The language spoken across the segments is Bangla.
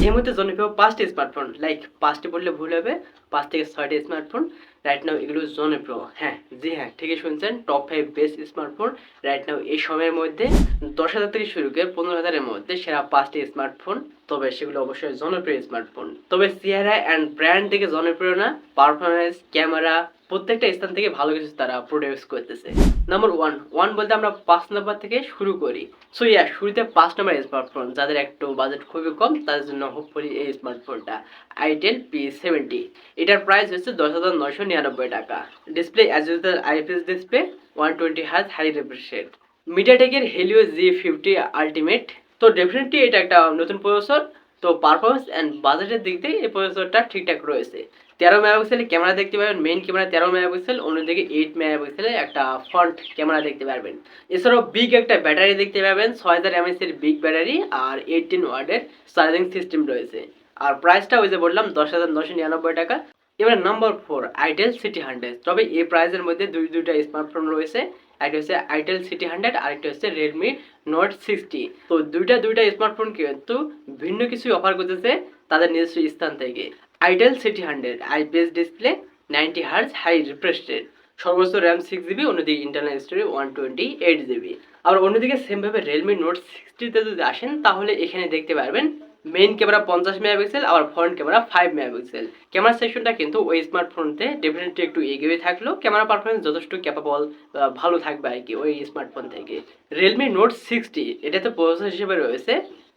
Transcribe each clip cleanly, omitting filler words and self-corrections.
এই মুহূর্তে জনপ্রিয় 5টি স্মার্টফোন, লাইক 5টি বললে ভুল হবে, 5 থেকে 6টি স্মার্টফোন রাইট নাও এগুলো জনপ্রিয়। হ্যাঁ, জি হ্যাঁ, ঠিকই শুনছেন, top 5 best smartphone right now এই সময়ের মধ্যে 10,000 থেকে শুরু করে 15,000 এর মধ্যে সেরা 5টি স্মার্টফোন। তবে সেগুলো অবশ্যই জনপ্রিয় স্মার্টফোন। তবে চেহারা অ্যান্ড ব্র্যান্ড থেকে জনপ্রিয় না, পারফরমেন্স, ক্যামেরা প্রত্যেকটা স্থান থেকে ভালো কিছু তারা প্রোডিউস করতেছে। নাম্বার ওয়ান বলতে আমরা 5 নাম্বার থেকে শুরু করি। সো ইয়া, শুরুতে 5 নাম্বার স্মার্টফোন, যাদের একটু বাজেট খুবই কম তাদের জন্য হোপফুলি এই স্মার্টফোনটা আইটেল P70। এটার প্রাইস হচ্ছে 10,999 টাকা। Display as usual IPS display, 120 Hz high refresh rate. মিডিয়াটেকের হেলিও G50 আলটিমেট। তো ডেফিনেটলি এটা একটা নতুন প্রসেসর। তো পারফরমেন্স অ্যান্ড বাজেটের দিক থেকে এই প্রসেসরটা ঠিকঠাক রয়েছে। 13 মেগাপিক্সেলের ক্যামেরা দেখতে পাবেন, মেইন ক্যামেরা 13 মেগাপিক্সেল, অন্যদিকে 8 মেগাপিক্সেলের একটা ফ্রন্ট ক্যামেরা দেখতে পারবেন। এছাড়াও বিগ একটা ব্যাটারি দেখতে পাবেন, 6000 mAh এর বিগ ব্যাটারি আর 18 ওয়াটের চার্জিং সিস্টেম রয়েছে। আর প্রাইসটা ওই যে বললাম 10,999 টাকা। এবার নাম্বার 4 আইটেল সিটি 100। তবে এই প্রাইসের মধ্যে দুইটা স্মার্টফোন রয়েছে, একটা হচ্ছে আইটেল সিটি 100 আর একটা হচ্ছে রেডমি নোট 60। তো দুইটা স্মার্টফোন কিন্তু ভিন্ন কিছু অফার করতেছে তাদের নিজস্ব স্থান থেকে। Itel City 100 IPS display, 90 Hz high refresh rate, সর্বোচ্চ র্যাম 6 GB, অন্যদিকে ইন্টারনাল স্টোরেজ 128 GB। আবার অন্যদিকে সেমভাবে রিয়েলমি নোট 60তে যদি আসেন তাহলে এখানে দেখতে পারবেন মেইন ক্যামেরা 50 মেগাপিক্সেল, আবার ফ্রন্ট ক্যামেরা 5 মেগাপিক্সেল। ক্যামেরা সেকশনটা কিন্তু ওই স্মার্টফোনতে ডেফিনেটলি একটু এগিয়ে থাকলেও ক্যামেরা পারফরমেন্স যথেষ্ট ক্যাপাবল, ভালো থাকবে আর কি ওই স্মার্টফোন থেকে। রিয়েলমি নোট 60 এটাতে প্রসেসর হিসেবে রয়েছে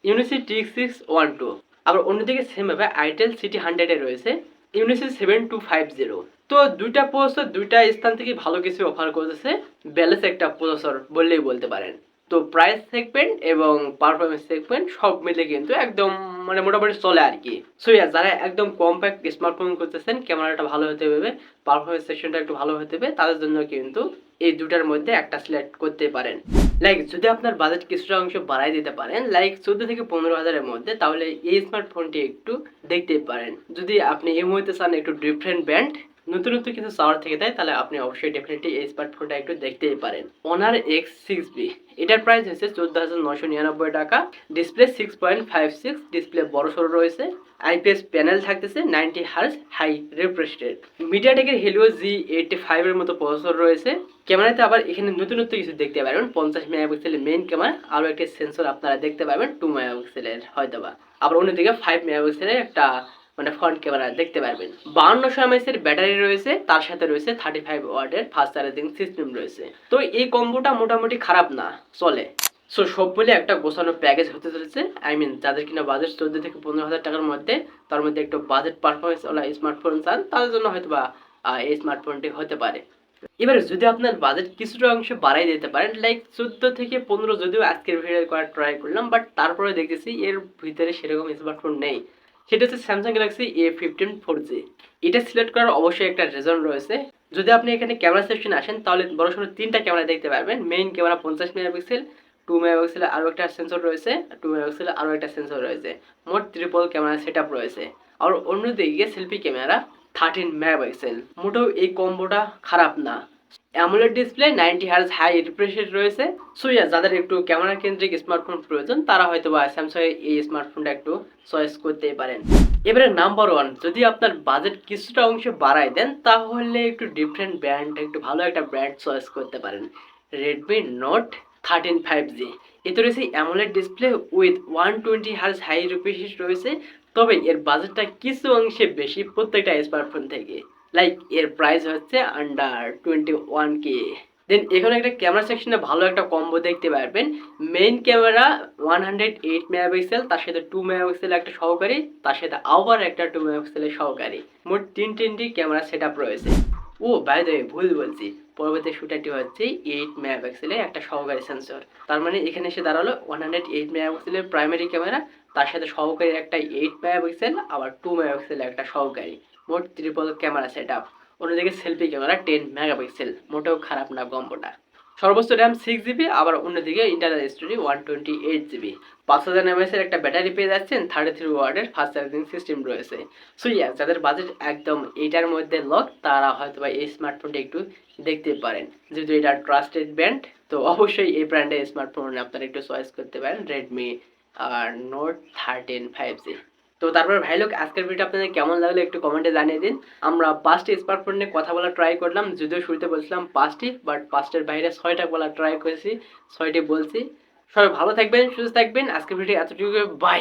ইউনিসি T612। আবার অন্যদিকে সেমভাবে আইটেল সিটি 100 এ রয়েছে ইউনিসি 7250। তো দুইটা প্রসেসর দুইটা স্থান থেকে ভালো কিছু অফার করতেছে, ব্যালেন্স একটা প্রসেসর বললেই বলতে পারেন। তো প্রাইস সেগমেন্ট এবং পারফরমেন্স সেগমেন্ট সব মিলে কিন্তু একদম মানে মোটামুটি চলে আর কি। সো ইয়া, যারা একদম কম্প্যাক্ট স্মার্টফোন করতেছেন, ক্যামেরাটা ভালো হতে হবে, পারফরমেন্স সেকশনটা একটু ভালো হতে হবে, তাদের জন্য কিন্তু এই দুটার মধ্যে একটা সিলেক্ট করতে পারেন। লাইক যদি আপনার বাজেট কিছুটা অংশ বাড়াই দিতে পারেন, লাইক 14 থেকে 15,000 এর মধ্যে, তাহলে এই স্মার্টফোনটি একটু দেখতে পারেন। যদি আপনি এই মুহূর্তে চান একটু ডিফারেন্ট ব্র্যান্ড, নতুন কিছু চাওয়ার থেকে দেয়, তাহলে আপনি অবশ্যই ডেফিনেটলি এই স্মার্টফোনটা একটু দেখতেই পারেন। অনার X6B, এটার প্রাইস হচ্ছে 14,999 টাকা। ডিসপ্লে 6.56, ডিসপ্লে বড় সড়ো রয়েছে, আইপিএস প্যানেল থাকতেছে, 90 Hz হাই রিফ্রেশ রেট। মিডিয়াটেকের হেলিও G85 এর মতো প্রসেসর রয়েছে। ক্যামেরাতে আবার এখানে নতুনত্ব কিছু দেখতে পারবেন, 50 মেগাপিক্সেলের মেইন ক্যামেরা, আরও একটা সেন্সর আপনারা দেখতে পাবেন 2 মেগাপিক্সেলের হয়তোবা। আবার অন্যদিকে 5 মেগাপিক্সেলের একটা মানে ফ্রন্ট ক্যামেরা দেখতে পারবেন। 5200 mAh এর ব্যাটারি রয়েছে, তার সাথে রয়েছে 35 ওয়াটের ফাস্ট চার্জিং সিস্টেম রয়েছে। তো এই কম্বোটা মোটামুটি খারাপ না, চলে। সো সব মিলে একটা গোছানো প্যাকেজ হতে চলেছে। আই মিন যাদের কিনা বাজেট 14 থেকে 15,000 টাকার মধ্যে, তার মধ্যে একটু বাজেট পারফরমেন্স ওলা স্মার্টফোন চান, তাদের জন্য হয়তো বা এই স্মার্টফোনটি হতে পারে। এবারে যদি আপনার বাজেট কিছুটা অংশ বাড়াই দিতে পারেন, লাইক 14 থেকে 15, যদিও আজকের ভিডিও করার ট্রাই করলাম, বাট তারপরে দেখতেছি এর ভিতরে সেরকম স্মার্টফোন নেই। সেটা হচ্ছে স্যামসাং গ্যালাক্সি A15 4G। এটা সিলেক্ট করার অবশ্যই একটা রিজন রয়েছে। যদি আপনি এখানে ক্যামেরা সেকশনে আসেন তাহলে বড়সড় 3টা ক্যামেরা দেখতে পারবেন। মেইন ক্যামেরা 50 মেগাপিক্সেল, 2 মেগাপিক্সেলের আরও একটা সেন্সর রয়েছে, 2 মেগাপিক্সেলের আরও একটা সেন্সর রয়েছে, মোট ট্রিপল ক্যামেরা সেটআপ রয়েছে। আর অন্যদিকে সেলফি ক্যামেরা 13 মেগাপিক্সেল। মোটেও এই কম্বোটা খারাপ না। AMOLED display, 90 Hz high refresh rate রয়েছে। সো ইয়া, যাদের একটু ক্যামেরা কেন্দ্রিক স্মার্টফোন প্রয়োজন, তারা হয়তো বা স্যামসাং এই স্মার্টফোনটা একটু চয়েস করতেই পারেন। এবারে নাম্বার 1, যদি আপনার বাজেট কিছুটা অংশ বাড়াই দেন, তাহলে একটু ডিফারেন্ট ব্র্যান্ড, একটু ভালো একটা ব্র্যান্ড চয়েস করতে পারেন। Redmi Note 13 5G। এতে রয়েছে AMOLED display with 120 Hz high refresh rate রয়েছে। তবে এর বাজেটটা কিছু অংশে বেশি প্রত্যেকটা স্মার্টফোন থেকে, লাইক এর প্রাইস হচ্ছে আন্ডার 21K। দেন এখানে একটা ক্যামেরা সেকশনে ভালো একটা কম্বো দেখতে পারবেন। মেইন ক্যামেরা 108 মেগাপিক্সেল, তার সাথে 2 মেগাপিক্সেল একটা সহকারী, তার সাথে আবার একটা 2 মেগাপিক্সেলের সহকারী, মোট তিনটি ক্যামেরা সেটআপ রয়েছে। ও বাই দ্য ওয়ে, ভুল বলছি, পরবর্তী শুটারটি হচ্ছে 8 মেগাপিক্সেলের একটা সহকারী সেন্সর। তার মানে এখানে এসে দাঁড়ালো 108 মেগাপিক্সেলের প্রাইমারি ক্যামেরা, তার সাথে সহকারী একটা 8 মেগাপিক্সেল, আবার 2 মেগাপিক্সেলের একটা সহকারী, মোট ট্রিপল ক্যামেরা সেটআপ। অন্যদিকে সেলফি ক্যামেরা 10 মেগাপিক্সেল, মোটেও খারাপ না কম্বোটা। সর্বোচ্চ র্যাম 6 GB, আবার অন্যদিকে ইন্টারনাল স্টোরেজ 128 GB। 5000 mAh এর একটা ব্যাটারি পেয়ে যাচ্ছেন, 33 ওয়াটের ফাস্ট চার্জিং সিস্টেম রয়েছে। সো ইয়া, যাদের বাজেট একদম এইটার মধ্যে লক, তারা হয়তো বা এই স্মার্টফোনটা একটু দেখতে পারেন। যেহেতু এটা ট্রাস্টেড ব্র্যান্ড, তো অবশ্যই এই ব্র্যান্ডের স্মার্টফোন আপনারা একটু চয়েস করতে পারেন, রেডমি আর নোট 13 5G। তো তারপর ভাই লোক আজকের ভিডিও আপনাদের কেমন লাগলো একটু কমেন্টে জানিয়ে দিন। আমরা 5টি স্মার্টফোন নিয়ে কথা বলা ট্রাই করলাম, যদিও শুরুতে বলছিলাম 5টি, বাট 5টির বাইরে 6টা বলা ট্রাই করেছি, 6টি বলছি। সবাই ভালো থাকবেন, সুস্থ থাকবেন। আজকের ভিডিও এতটুকু, বাই।